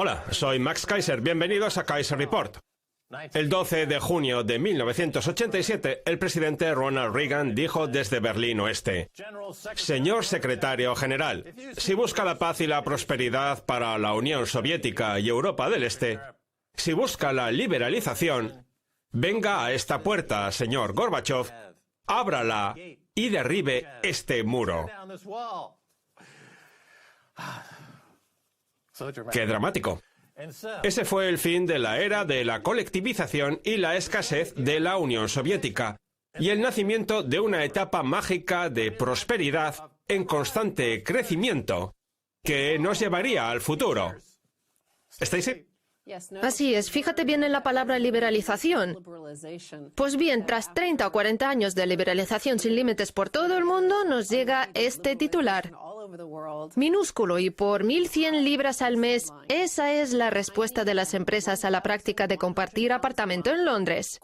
Hola, soy Max Kaiser. Bienvenidos a Kaiser Report. El 12 de junio de 1987, el presidente Ronald Reagan dijo desde Berlín Oeste: Señor secretario general, si busca la paz y la prosperidad para la Unión Soviética y Europa del Este, si busca la liberalización, venga a esta puerta, señor Gorbachev, ábrala y derribe este muro. ¡Qué dramático! Ese fue el fin de la era de la colectivización y la escasez de la Unión Soviética, y el nacimiento de una etapa mágica de prosperidad en constante crecimiento que nos llevaría al futuro. ¿Stacy? Así es, fíjate bien en la palabra liberalización. Pues bien, tras 30 o 40 años de liberalización sin límites por todo el mundo, nos llega este titular. Minúsculo y por 1.100 libras al mes, esa es la respuesta de las empresas a la práctica de compartir apartamento en Londres.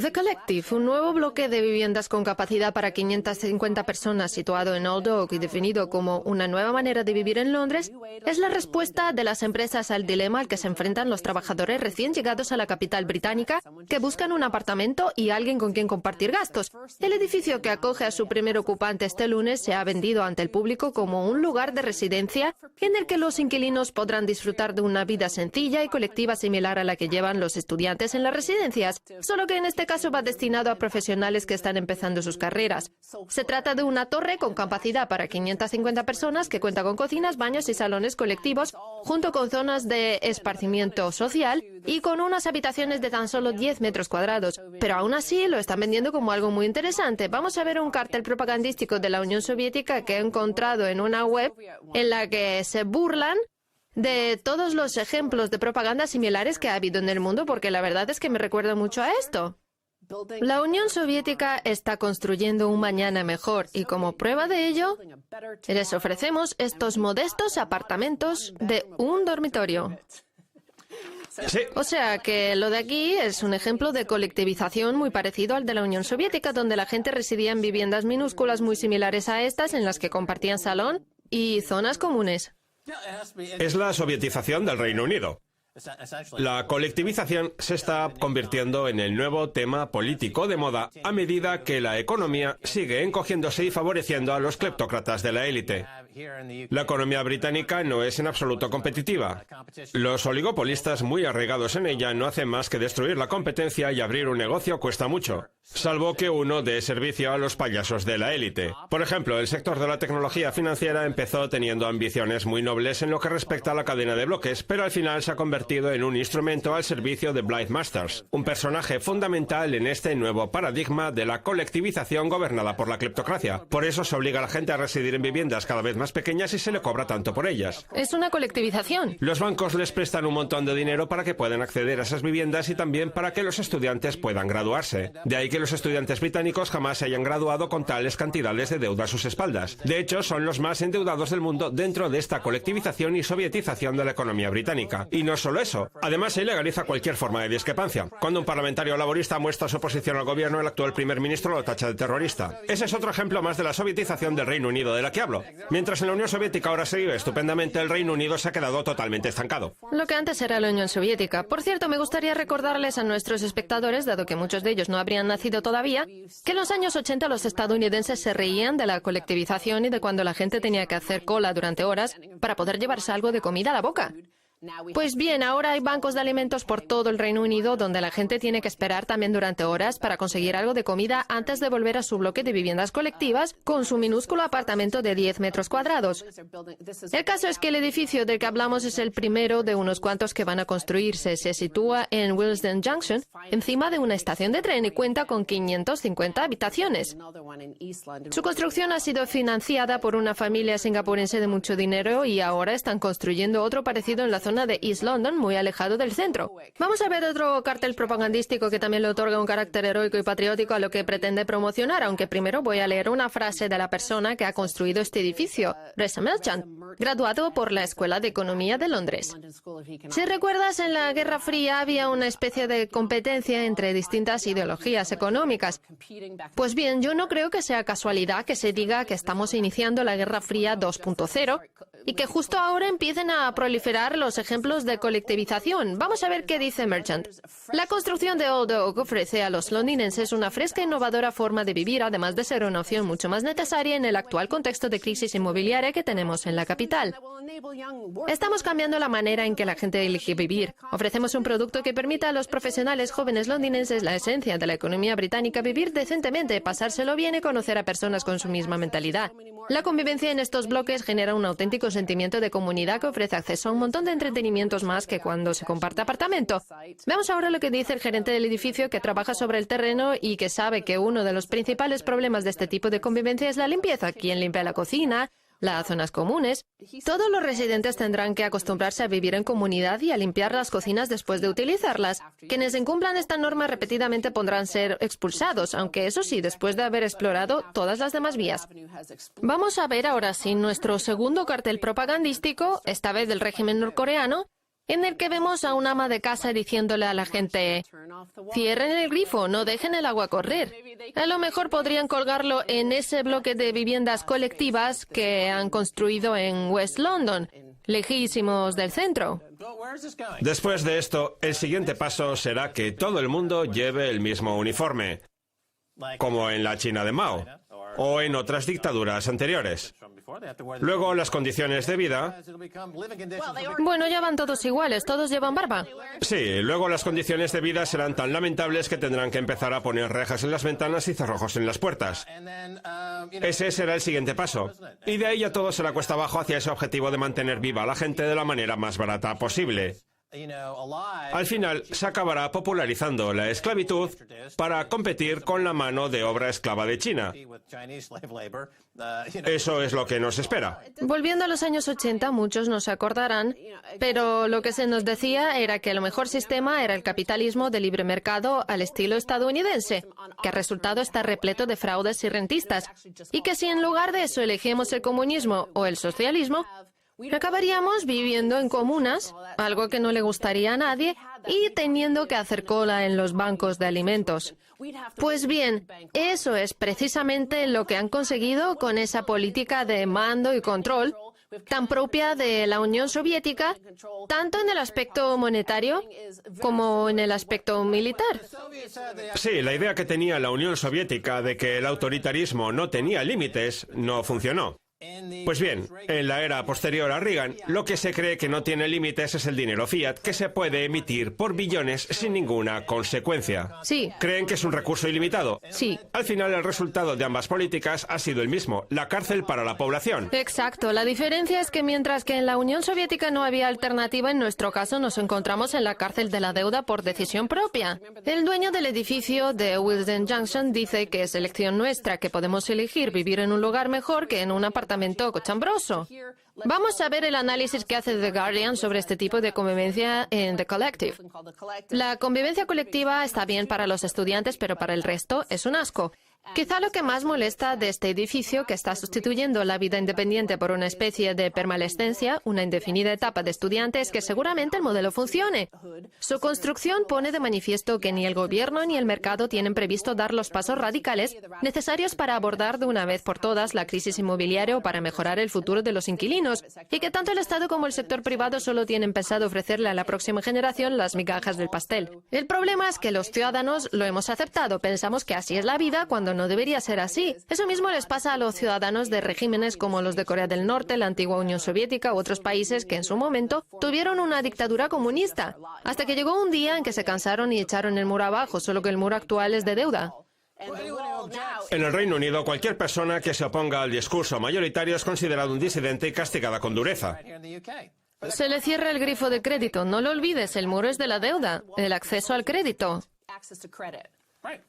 The Collective, un nuevo bloque de viviendas con capacidad para 550 personas situado en Old Oak y definido como una nueva manera de vivir en Londres, es la respuesta de las empresas al dilema al que se enfrentan los trabajadores recién llegados a la capital británica que buscan un apartamento y alguien con quien compartir gastos. El edificio que acoge a su primer ocupante este lunes se ha vendido ante el público como un lugar de residencia en el que los inquilinos podrán disfrutar de una vida sencilla y colectiva similar a la que llevan los estudiantes en las residencias, solo que en este caso va destinado a profesionales que están empezando sus carreras. Se trata de una torre con capacidad para 550 personas que cuenta con cocinas, baños y salones colectivos, junto con zonas de esparcimiento social y con unas habitaciones de tan solo 10 metros cuadrados. Pero aún así lo están vendiendo como algo muy interesante. Vamos a ver un cartel propagandístico de la Unión Soviética que he encontrado en una web en la que se burlan de todos los ejemplos de propaganda similares que ha habido en el mundo, porque la verdad es que me recuerda mucho a esto. La Unión Soviética está construyendo un mañana mejor y como prueba de ello, les ofrecemos estos modestos apartamentos de un dormitorio. Sí. O sea que lo de aquí es un ejemplo de colectivización muy parecido al de la Unión Soviética, donde la gente residía en viviendas minúsculas muy similares a estas, en las que compartían salón y zonas comunes. Es la sovietización del Reino Unido. La colectivización se está convirtiendo en el nuevo tema político de moda a medida que la economía sigue encogiéndose y favoreciendo a los cleptócratas de la élite. La economía británica no es en absoluto competitiva. Los oligopolistas muy arraigados en ella no hacen más que destruir la competencia y abrir un negocio cuesta mucho, salvo que uno dé servicio a los payasos de la élite. Por ejemplo, el sector de la tecnología financiera empezó teniendo ambiciones muy nobles en lo que respecta a la cadena de bloques, pero al final se ha convertido en un instrumento al servicio de Blythe Masters, un personaje fundamental en este nuevo paradigma de la colectivización gobernada por la cleptocracia. Por eso se obliga a la gente a residir en viviendas cada vez más pequeñas y se le cobra tanto por ellas. Es una colectivización. Los bancos les prestan un montón de dinero para que puedan acceder a esas viviendas y también para que los estudiantes puedan graduarse. De ahí que los estudiantes británicos jamás se hayan graduado con tales cantidades de deuda a sus espaldas. De hecho, son los más endeudados del mundo dentro de esta colectivización y sovietización de la economía británica. Y no solo eso, además se ilegaliza cualquier forma de discrepancia. Cuando un parlamentario laborista muestra su oposición al gobierno, el actual primer ministro lo tacha de terrorista. Ese es otro ejemplo más de la sovietización del Reino Unido de la que hablo. Mientras en la Unión Soviética ahora se vive estupendamente, el Reino Unido se ha quedado totalmente estancado. Lo que antes era la Unión Soviética. Por cierto, me gustaría recordarles a nuestros espectadores, dado que muchos de ellos no habrían nacido todavía, que en los años 80 los estadounidenses se reían de la colectivización y de cuando la gente tenía que hacer cola durante horas para poder llevarse algo de comida a la boca. Pues bien, ahora hay bancos de alimentos por todo el Reino Unido donde la gente tiene que esperar también durante horas para conseguir algo de comida antes de volver a su bloque de viviendas colectivas con su minúsculo apartamento de 10 metros cuadrados. El caso es que el edificio del que hablamos es el primero de unos cuantos que van a construirse. Se sitúa en Willesden Junction, encima de una estación de tren y cuenta con 550 habitaciones. Su construcción ha sido financiada por una familia singapurense de mucho dinero y ahora están construyendo otro parecido en la zona de East London, muy alejado del centro. Vamos a ver otro cartel propagandístico que también le otorga un carácter heroico y patriótico a lo que pretende promocionar, aunque primero voy a leer una frase de la persona que ha construido este edificio, Reza Merchant, graduado por la Escuela de Economía de Londres. Si recuerdas, en la Guerra Fría había una especie de competencia entre distintas ideologías económicas. Pues bien, yo no creo que sea casualidad que se diga que estamos iniciando la Guerra Fría 2.0 y que justo ahora empiecen a proliferar los ejemplos de colectivización. Vamos a ver qué dice Merchant. La construcción de Old Oak ofrece a los londinenses una fresca e innovadora forma de vivir, además de ser una opción mucho más necesaria en el actual contexto de crisis inmobiliaria que tenemos en la capital. Estamos cambiando la manera en que la gente elige vivir. Ofrecemos un producto que permita a los profesionales jóvenes londinenses, la esencia de la economía británica, vivir decentemente, pasárselo bien y conocer a personas con su misma mentalidad. La convivencia en estos bloques genera un auténtico sentimiento de comunidad que ofrece acceso a un montón de entretenimientos más que cuando se comparte apartamento. Veamos ahora lo que dice el gerente del edificio, que trabaja sobre el terreno y que sabe que uno de los principales problemas de este tipo de convivencia es la limpieza. ¿Quién limpia la cocina? Las zonas comunes. Todos los residentes tendrán que acostumbrarse a vivir en comunidad y a limpiar las cocinas después de utilizarlas. Quienes incumplan esta norma repetidamente podrán ser expulsados, aunque eso sí, después de haber explorado todas las demás vías. Vamos a ver ahora sí nuestro segundo cartel propagandístico, esta vez del régimen norcoreano, en el que vemos a un ama de casa diciéndole a la gente: cierren el grifo, no dejen el agua correr. A lo mejor podrían colgarlo en ese bloque de viviendas colectivas que han construido en West London, lejísimos del centro. Después de esto, el siguiente paso será que todo el mundo lleve el mismo uniforme, como en la China de Mao o en otras dictaduras anteriores. Luego, las condiciones de vida. Bueno, ya van todos iguales, todos llevan barba. Sí, luego las condiciones de vida serán tan lamentables que tendrán que empezar a poner rejas en las ventanas y cerrojos en las puertas. Ese será el siguiente paso. Y de ahí ya todo será cuesta abajo hacia ese objetivo de mantener viva a la gente de la manera más barata posible. Al final, se acabará popularizando la esclavitud para competir con la mano de obra esclava de China. Eso es lo que nos espera. Volviendo a los años 80, muchos no se acordarán, pero lo que se nos decía era que el mejor sistema era el capitalismo de libre mercado al estilo estadounidense, que el resultado está repleto de fraudes y rentistas, y que si en lugar de eso elegíamos el comunismo o el socialismo, acabaríamos viviendo en comunas, algo que no le gustaría a nadie, y teniendo que hacer cola en los bancos de alimentos. Pues bien, eso es precisamente lo que han conseguido con esa política de mando y control tan propia de la Unión Soviética, tanto en el aspecto monetario como en el aspecto militar. Sí, la idea que tenía la Unión Soviética de que el autoritarismo no tenía límites no funcionó. Pues bien, en la era posterior a Reagan, lo que se cree que no tiene límites es el dinero fiat, que se puede emitir por billones sin ninguna consecuencia. Sí. ¿Creen que es un recurso ilimitado? Sí. Al final, el resultado de ambas políticas ha sido el mismo: la cárcel para la población. Exacto. La diferencia es que mientras que en la Unión Soviética no había alternativa, en nuestro caso nos encontramos en la cárcel de la deuda por decisión propia. El dueño del edificio de Willesden Junction dice que es elección nuestra, que podemos elegir vivir en un lugar mejor que en un apartamento cochambroso. Vamos a ver el análisis que hace The Guardian sobre este tipo de convivencia en The Collective. La convivencia colectiva está bien para los estudiantes, pero para el resto es un asco. Quizá lo que más molesta de este edificio, que está sustituyendo la vida independiente por una especie de permalescencia, una indefinida etapa de estudiante, es que seguramente el modelo funcione. Su construcción pone de manifiesto que ni el gobierno ni el mercado tienen previsto dar los pasos radicales necesarios para abordar de una vez por todas la crisis inmobiliaria o para mejorar el futuro de los inquilinos, y que tanto el Estado como el sector privado solo tienen pensado ofrecerle a la próxima generación las migajas del pastel. El problema es que los ciudadanos lo hemos aceptado, pensamos que así es la vida cuando no debería ser así. Eso mismo les pasa a los ciudadanos de regímenes como los de Corea del Norte, la antigua Unión Soviética u otros países que en su momento tuvieron una dictadura comunista, hasta que llegó un día en que se cansaron y echaron el muro abajo, solo que el muro actual es de deuda. En el Reino Unido, cualquier persona que se oponga al discurso mayoritario es considerado un disidente y castigada con dureza. Se le cierra el grifo de crédito. No lo olvides, el muro es de la deuda, el acceso al crédito.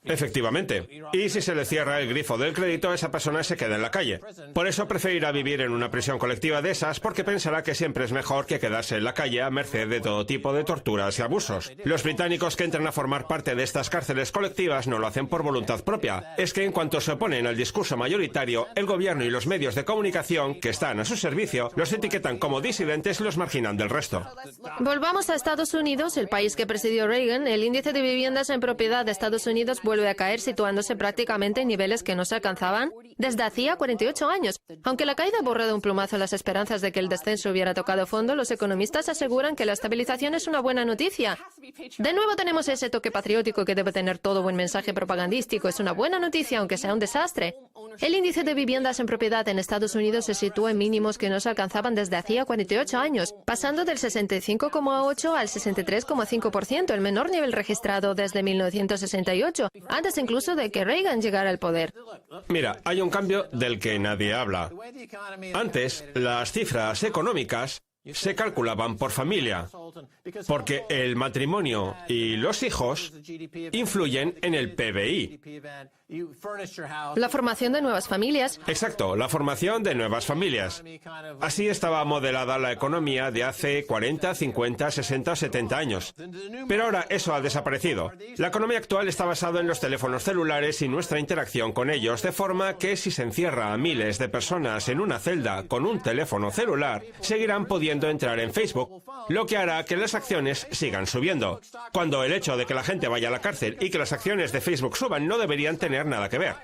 Efectivamente. Y si se le cierra el grifo del crédito, esa persona se queda en la calle. Por eso preferirá vivir en una prisión colectiva de esas, porque pensará que siempre es mejor que quedarse en la calle a merced de todo tipo de torturas y abusos. Los británicos que entran a formar parte de estas cárceles colectivas no lo hacen por voluntad propia. Es que en cuanto se oponen al discurso mayoritario, el gobierno y los medios de comunicación que están a su servicio los etiquetan como disidentes y los marginan del resto. Volvamos a Estados Unidos, el país que presidió Reagan. El índice de viviendas en propiedad de Estados Unidos Unidos vuelve a caer, situándose prácticamente en niveles que no se alcanzaban desde hacía 48 años. Aunque la caída borró de un plumazo las esperanzas de que el descenso hubiera tocado fondo, los economistas aseguran que la estabilización es una buena noticia. De nuevo tenemos ese toque patriótico que debe tener todo buen mensaje propagandístico. Es una buena noticia, aunque sea un desastre. El índice de viviendas en propiedad en Estados Unidos se sitúa en mínimos que no se alcanzaban desde hacía 48 años, pasando del 65,8 al 63,5%, el menor nivel registrado desde 1968, antes incluso de que Reagan llegara al poder. Mira, hay un cambio del que nadie habla. Antes, las cifras económicas se calculaban por familia, porque el matrimonio y los hijos influyen en el PBI. La formación de nuevas familias. Exacto, la formación de nuevas familias. Así estaba modelada la economía de hace 40, 50, 60, 70 años. Pero ahora eso ha desaparecido. La economía actual está basada en los teléfonos celulares y nuestra interacción con ellos, de forma que si se encierra a miles de personas en una celda con un teléfono celular, seguirán pudiendo entrar en Facebook, lo que hará que las acciones sigan subiendo. Cuando el hecho de que la gente vaya a la cárcel y que las acciones de Facebook suban no deberían tener nada que ver.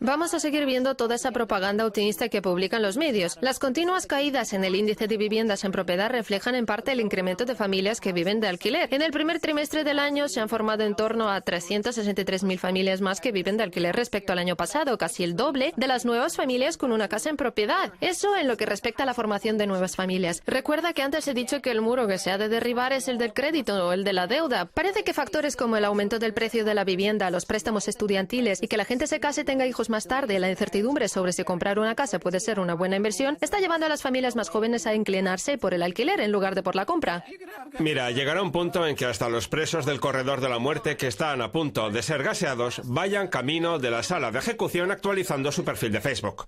Vamos a seguir viendo toda esa propaganda optimista que publican los medios. Las continuas caídas en el índice de viviendas en propiedad reflejan en parte el incremento de familias que viven de alquiler. En el primer trimestre del año se han formado en torno a 363.000 familias más que viven de alquiler respecto al año pasado, casi el doble de las nuevas familias con una casa en propiedad. Eso en lo que respecta a la formación de nuevas familias. Recuerda que antes he dicho que el muro que se ha de derribar es el del crédito o el de la deuda. Parece que factores como el aumento del precio de la vivienda, los préstamos estudiantiles y que la gente se case y tenga hijos más tarde, la incertidumbre sobre si comprar una casa puede ser una buena inversión, está llevando a las familias más jóvenes a inclinarse por el alquiler en lugar de por la compra. Mira, llegará un punto en que hasta los presos del corredor de la muerte que están a punto de ser gaseados vayan camino de la sala de ejecución actualizando su perfil de Facebook.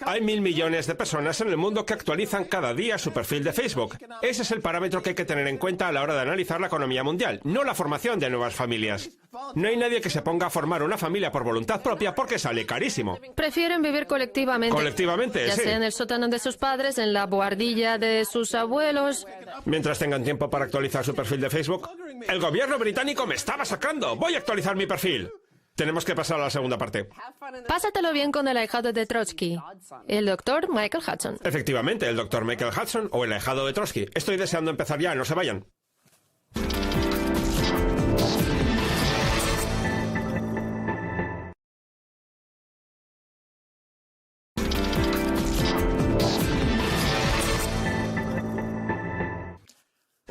Hay 1.000 millones de personas en el mundo que actualizan cada día su perfil de Facebook. Ese es el parámetro que hay que tener en cuenta a la hora de analizar la economía mundial, no la formación de nuevas familias. No hay nadie que se ponga a formar una familia por voluntad propia porque sale carísimo. Prefieren vivir colectivamente. Colectivamente, ya sí. sea en el sótano de sus padres, en la buhardilla de sus abuelos. Mientras tengan tiempo para actualizar su perfil de Facebook. El gobierno británico me está masacrando. Voy a actualizar mi perfil. Tenemos que pasar a la segunda parte. Pásatelo bien con el ahijado de Trotsky, el doctor Michael Hudson. Efectivamente, el doctor Michael Hudson o el ahijado de Trotsky. Estoy deseando empezar ya, no se vayan.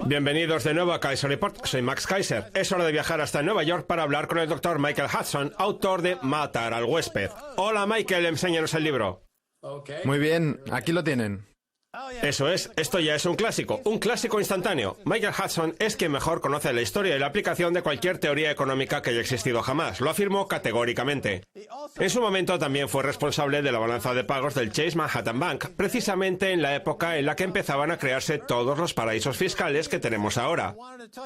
Bienvenidos de nuevo a Kaiser Report. Soy Max Kaiser. Es hora de viajar hasta Nueva York para hablar con el Dr. Michael Hudson, autor de Matar al huésped. Hola Michael, enséñanos el libro. Muy bien, aquí lo tienen. Eso es, esto ya es un clásico instantáneo. Michael Hudson es quien mejor conoce la historia y la aplicación de cualquier teoría económica que haya existido jamás. Lo afirmó categóricamente. En su momento también fue responsable de la balanza de pagos del Chase Manhattan Bank, precisamente en la época en la que empezaban a crearse todos los paraísos fiscales que tenemos ahora.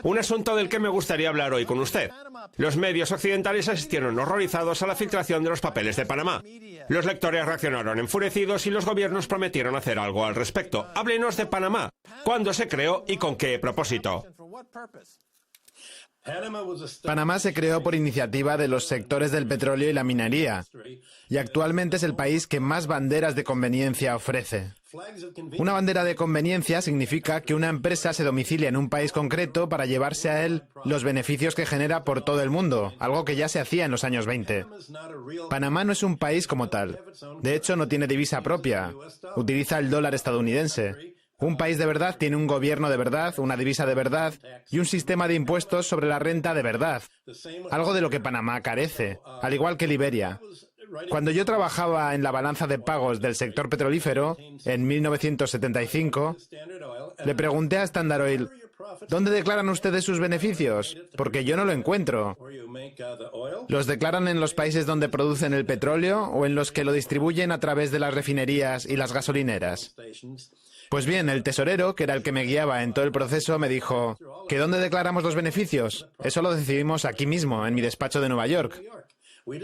Un asunto del que me gustaría hablar hoy con usted. Los medios occidentales asistieron horrorizados a la filtración de los papeles de Panamá. Los lectores reaccionaron enfurecidos y los gobiernos prometieron hacer algo al respecto. Háblenos de Panamá. ¿Cuándo se creó y con qué propósito? Panamá se creó por iniciativa de los sectores del petróleo y la minería, y actualmente es el país que más banderas de conveniencia ofrece. Una bandera de conveniencia significa que una empresa se domicilia en un país concreto para llevarse a él los beneficios que genera por todo el mundo, algo que ya se hacía en los años 20. Panamá no es un país como tal. De hecho, no tiene divisa propia. Utiliza el dólar estadounidense. Un país de verdad tiene un gobierno de verdad, una divisa de verdad y un sistema de impuestos sobre la renta de verdad. Algo de lo que Panamá carece, al igual que Liberia. Cuando yo trabajaba en la balanza de pagos del sector petrolífero, en 1975, le pregunté a Standard Oil, ¿dónde declaran ustedes sus beneficios? Porque yo no lo encuentro. ¿Los declaran en los países donde producen el petróleo o en los que lo distribuyen a través de las refinerías y las gasolineras? Pues bien, el tesorero, que era el que me guiaba en todo el proceso, me dijo, ¿que dónde declaramos los beneficios? Eso lo decidimos aquí mismo, en mi despacho de Nueva York.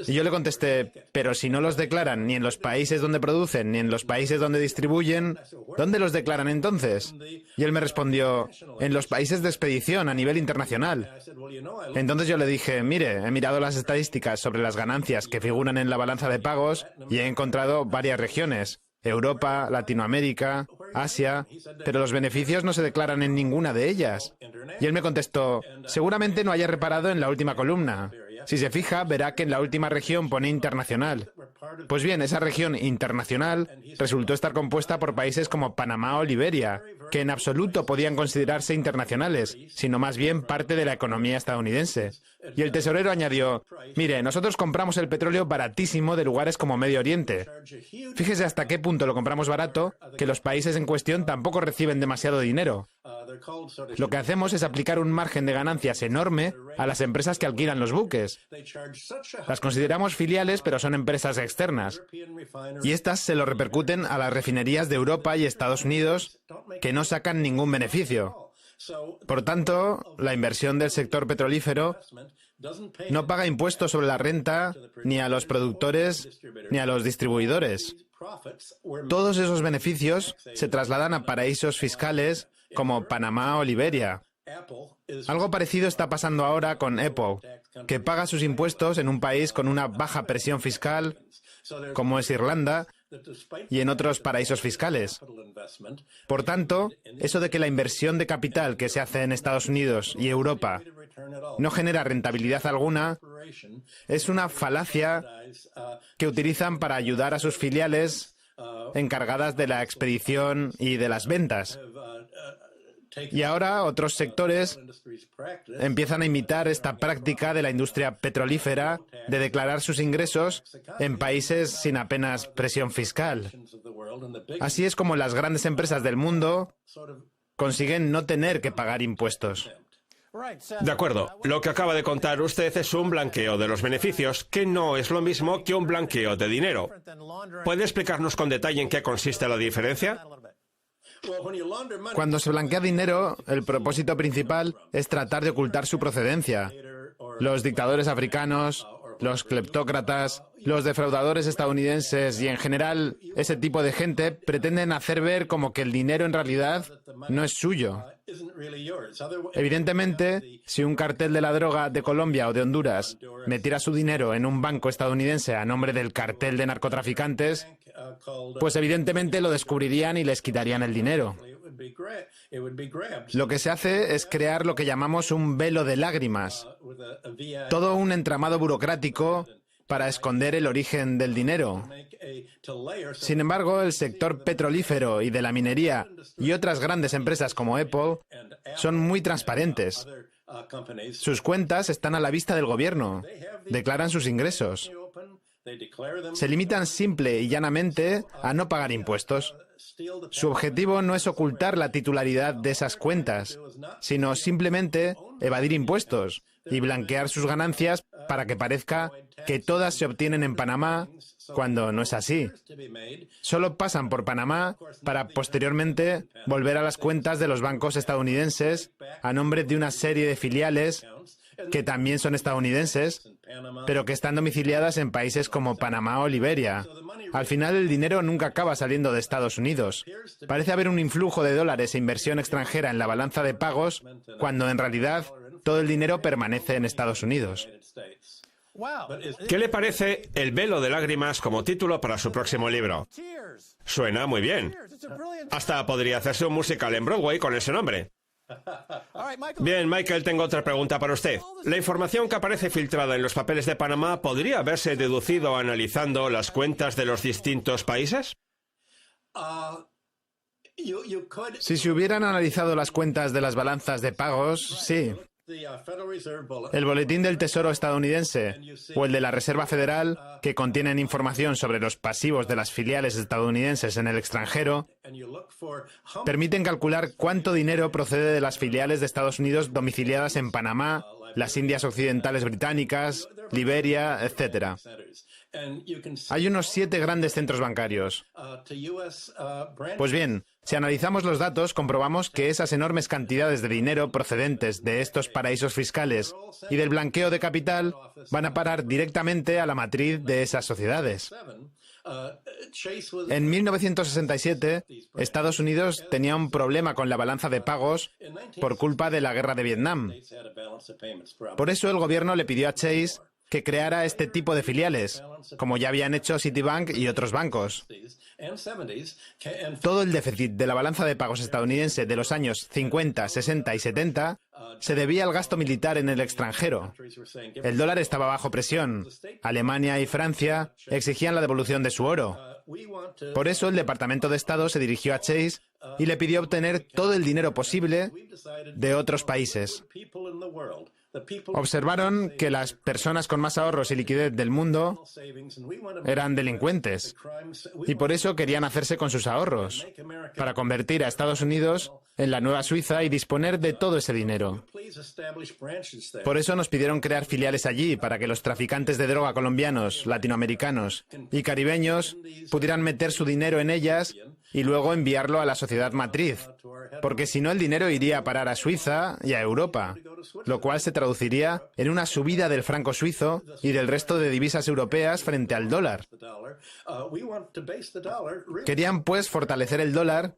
Y yo le contesté, pero si no los declaran ni en los países donde producen, ni en los países donde distribuyen, ¿dónde los declaran entonces? Y él me respondió, en los países de expedición a nivel internacional. Entonces yo le dije, mire, he mirado las estadísticas sobre las ganancias que figuran en la balanza de pagos y he encontrado varias regiones, Europa, Latinoamérica, Asia, pero los beneficios no se declaran en ninguna de ellas. Y él me contestó, seguramente no haya reparado en la última columna. Si se fija, verá que en la última región pone internacional. Pues bien, esa región internacional resultó estar compuesta por países como Panamá o Liberia, que en absoluto podían considerarse internacionales, sino más bien parte de la economía estadounidense. Y el tesorero añadió, mire, nosotros compramos el petróleo baratísimo de lugares como Medio Oriente. Fíjese hasta qué punto lo compramos barato, que los países en cuestión tampoco reciben demasiado dinero. Lo que hacemos es aplicar un margen de ganancias enorme a las empresas que alquilan los buques. Las consideramos filiales, pero son empresas externas. Y estas se lo repercuten a las refinerías de Europa y Estados Unidos, que no sacan ningún beneficio. Por tanto, la inversión del sector petrolífero no paga impuestos sobre la renta ni a los productores ni a los distribuidores. Todos esos beneficios se trasladan a paraísos fiscales como Panamá o Liberia. Algo parecido está pasando ahora con Apple, que paga sus impuestos en un país con una baja presión fiscal, como es Irlanda, y en otros paraísos fiscales. Por tanto, eso de que la inversión de capital que se hace en Estados Unidos y Europa no genera rentabilidad alguna es una falacia que utilizan para ayudar a sus filiales encargadas de la expedición y de las ventas. Y ahora otros sectores empiezan a imitar esta práctica de la industria petrolífera de declarar sus ingresos en países sin apenas presión fiscal. Así es como las grandes empresas del mundo consiguen no tener que pagar impuestos. De acuerdo. Lo que acaba de contar usted es un blanqueo de los beneficios, que no es lo mismo que un blanqueo de dinero. ¿Puede explicarnos con detalle en qué consiste la diferencia? Cuando se blanquea dinero, el propósito principal es tratar de ocultar su procedencia. Los dictadores africanos, los cleptócratas, los defraudadores estadounidenses y en general ese tipo de gente pretenden hacer ver como que el dinero en realidad no es suyo. Evidentemente, si un cartel de la droga de Colombia o de Honduras metiera su dinero en un banco estadounidense a nombre del cartel de narcotraficantes, pues evidentemente lo descubrirían y les quitarían el dinero. Lo que se hace es crear lo que llamamos un velo de lágrimas, todo un entramado burocrático para esconder el origen del dinero. Sin embargo, el sector petrolífero y de la minería y otras grandes empresas como Apple son muy transparentes. Sus cuentas están a la vista del gobierno, declaran sus ingresos. Se limitan simple y llanamente a no pagar impuestos. Su objetivo no es ocultar la titularidad de esas cuentas, sino simplemente evadir impuestos y blanquear sus ganancias para que parezca que todas se obtienen en Panamá, cuando no es así. Solo pasan por Panamá para posteriormente volver a las cuentas de los bancos estadounidenses a nombre de una serie de filiales que también son estadounidenses, pero que están domiciliadas en países como Panamá o Liberia. Al final, el dinero nunca acaba saliendo de Estados Unidos. Parece haber un influjo de dólares e inversión extranjera en la balanza de pagos, cuando en realidad todo el dinero permanece en Estados Unidos. ¿Qué le parece El velo de lágrimas como título para su próximo libro? Suena muy bien. Hasta podría hacerse un musical en Broadway con ese nombre. Bien, Michael, tengo otra pregunta para usted. ¿La información que aparece filtrada en los papeles de Panamá podría haberse deducido analizando las cuentas de los distintos países? Si se hubieran analizado las cuentas de las balanzas de pagos, sí. El Boletín del Tesoro estadounidense o el de la Reserva Federal, que contienen información sobre los pasivos de las filiales estadounidenses en el extranjero, permiten calcular cuánto dinero procede de las filiales de Estados Unidos domiciliadas en Panamá, las Indias Occidentales Británicas, Liberia, etc. Hay unos 7 grandes centros bancarios. Pues bien, si analizamos los datos, comprobamos que esas enormes cantidades de dinero procedentes de estos paraísos fiscales y del blanqueo de capital van a parar directamente a la matriz de esas sociedades. En 1967, Estados Unidos tenía un problema con la balanza de pagos por culpa de la guerra de Vietnam. Por eso el gobierno le pidió a Chase que creara este tipo de filiales, como ya habían hecho Citibank y otros bancos. Todo el déficit de la balanza de pagos estadounidense de los años 50, 60 y 70 se debía al gasto militar en el extranjero. El dólar estaba bajo presión. Alemania y Francia exigían la devolución de su oro. Por eso el Departamento de Estado se dirigió a Chase y le pidió obtener todo el dinero posible de otros países. Observaron que las personas con más ahorros y liquidez del mundo eran delincuentes y por eso querían hacerse con sus ahorros, para convertir a Estados Unidos en la nueva Suiza y disponer de todo ese dinero. Por eso nos pidieron crear filiales allí, para que los traficantes de droga colombianos, latinoamericanos y caribeños pudieran meter su dinero en ellas y luego enviarlo a la sociedad matriz, porque si no el dinero iría a parar a Suiza y a Europa, lo cual se traduciría en una subida del franco suizo y del resto de divisas europeas frente al dólar. Querían, pues, fortalecer el dólar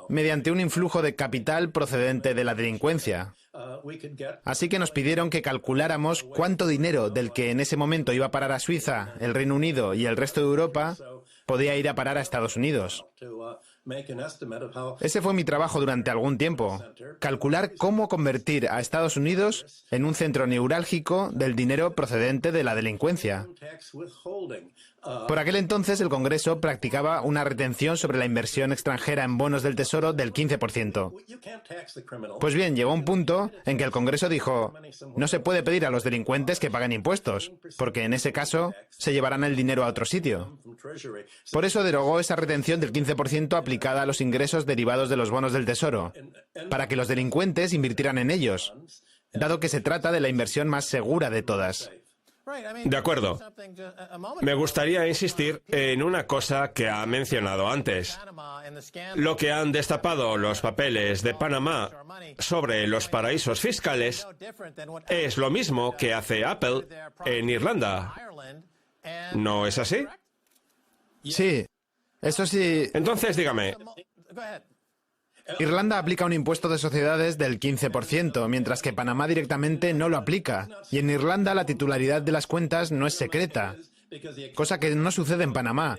mediante un influjo de capital procedente de la delincuencia. Así que nos pidieron que calculáramos cuánto dinero del que en ese momento iba a parar a Suiza, el Reino Unido y el resto de Europa podía ir a parar a Estados Unidos. Ese fue mi trabajo durante algún tiempo, calcular cómo convertir a Estados Unidos en un centro neurálgico del dinero procedente de la delincuencia. Por aquel entonces el Congreso practicaba una retención sobre la inversión extranjera en bonos del Tesoro del 15%. Pues bien, llegó un punto en que el Congreso dijo, no se puede pedir a los delincuentes que paguen impuestos, porque en ese caso se llevarán el dinero a otro sitio. Por eso derogó esa retención del 15% aplicada a los ingresos derivados de los bonos del Tesoro, para que los delincuentes invirtieran en ellos, dado que se trata de la inversión más segura de todas. De acuerdo. Me gustaría insistir en una cosa que ha mencionado antes. Lo que han destapado los papeles de Panamá sobre los paraísos fiscales es lo mismo que hace Apple en Irlanda. ¿No es así? Sí, eso sí. Entonces, dígame. Irlanda aplica un impuesto de sociedades del 15%, mientras que Panamá directamente no lo aplica. Y en Irlanda la titularidad de las cuentas no es secreta, cosa que no sucede en Panamá,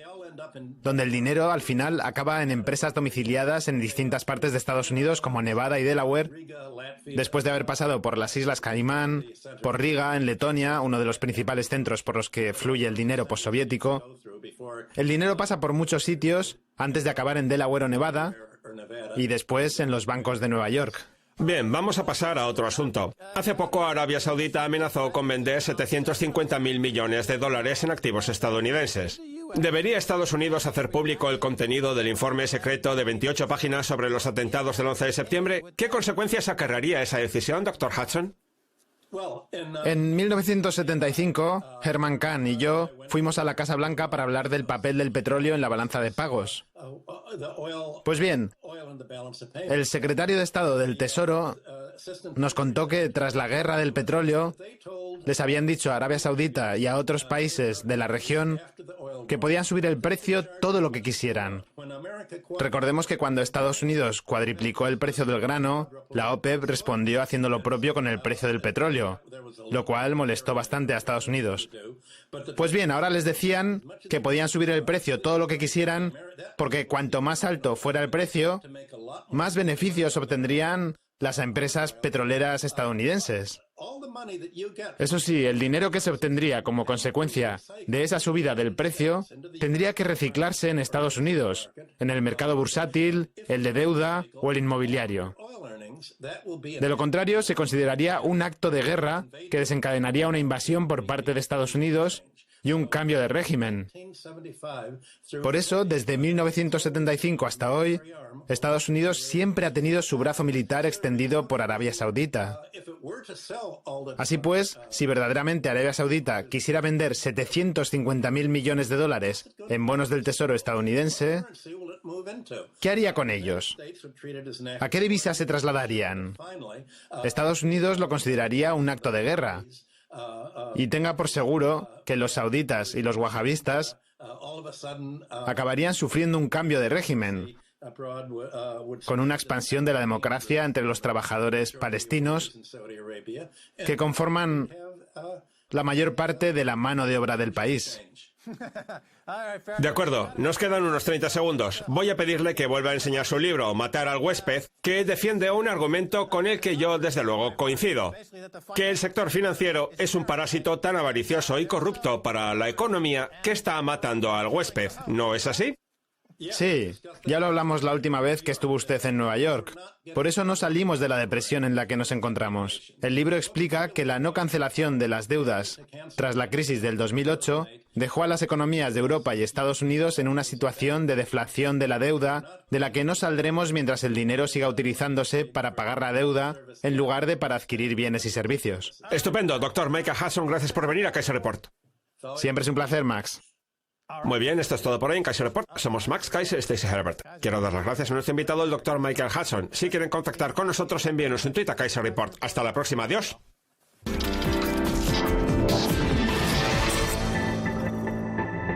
donde el dinero al final acaba en empresas domiciliadas en distintas partes de Estados Unidos como Nevada y Delaware, después de haber pasado por las Islas Caimán, por Riga, en Letonia, uno de los principales centros por los que fluye el dinero postsoviético. El dinero pasa por muchos sitios antes de acabar en Delaware o Nevada, y después en los bancos de Nueva York. Bien, vamos a pasar a otro asunto. Hace poco Arabia Saudita amenazó con vender 750.000 millones de dólares en activos estadounidenses. ¿Debería Estados Unidos hacer público el contenido del informe secreto de 28 páginas sobre los atentados del 11 de septiembre? ¿Qué consecuencias acarrearía esa decisión, Dr. Hudson? En 1975, Herman Kahn y yo fuimos a la Casa Blanca para hablar del papel del petróleo en la balanza de pagos. Pues bien, el secretario de Estado del Tesoro nos contó que tras la guerra del petróleo les habían dicho a Arabia Saudita y a otros países de la región que podían subir el precio todo lo que quisieran. Recordemos que cuando Estados Unidos cuadriplicó el precio del grano, la OPEP respondió haciendo lo propio con el precio del petróleo, lo cual molestó bastante a Estados Unidos. Pues bien, ahora les decían que podían subir el precio todo lo que quisieran, porque cuanto más alto fuera el precio, más beneficios obtendrían las empresas petroleras estadounidenses. Eso sí, el dinero que se obtendría como consecuencia de esa subida del precio tendría que reciclarse en Estados Unidos, en el mercado bursátil, el de deuda o el inmobiliario. De lo contrario, se consideraría un acto de guerra que desencadenaría una invasión por parte de Estados Unidos y un cambio de régimen. Por eso, desde 1975 hasta hoy, Estados Unidos siempre ha tenido su brazo militar extendido por Arabia Saudita. Así pues, si verdaderamente Arabia Saudita quisiera vender 750.000 millones de dólares en bonos del Tesoro estadounidense, ¿qué haría con ellos? ¿A qué divisa se trasladarían? Estados Unidos lo consideraría un acto de guerra. Y tenga por seguro que los sauditas y los wahabistas acabarían sufriendo un cambio de régimen, con una expansión de la democracia entre los trabajadores palestinos que conforman la mayor parte de la mano de obra del país. De acuerdo, nos quedan unos 30 segundos. Voy a pedirle que vuelva a enseñar su libro, Matar al huésped, que defiende un argumento con el que yo, desde luego, coincido. Que el sector financiero es un parásito tan avaricioso y corrupto para la economía que está matando al huésped. ¿No es así? Sí, ya lo hablamos la última vez que estuvo usted en Nueva York. Por eso no salimos de la depresión en la que nos encontramos. El libro explica que la no cancelación de las deudas tras la crisis del 2008 dejó a las economías de Europa y Estados Unidos en una situación de deflación de la deuda, de la que no saldremos mientras el dinero siga utilizándose para pagar la deuda en lugar de para adquirir bienes y servicios. Estupendo, doctor Michael Hudson, gracias por venir a Kaiser Report. Siempre es un placer, Max. Muy bien, esto es todo por hoy en Kaiser Report. Somos Max Kaiser y Stacey Herbert. Quiero dar las gracias a nuestro invitado, el doctor Michael Hudson. Si quieren contactar con nosotros, envíenos un tweet a Kaiser Report. Hasta la próxima. Adiós.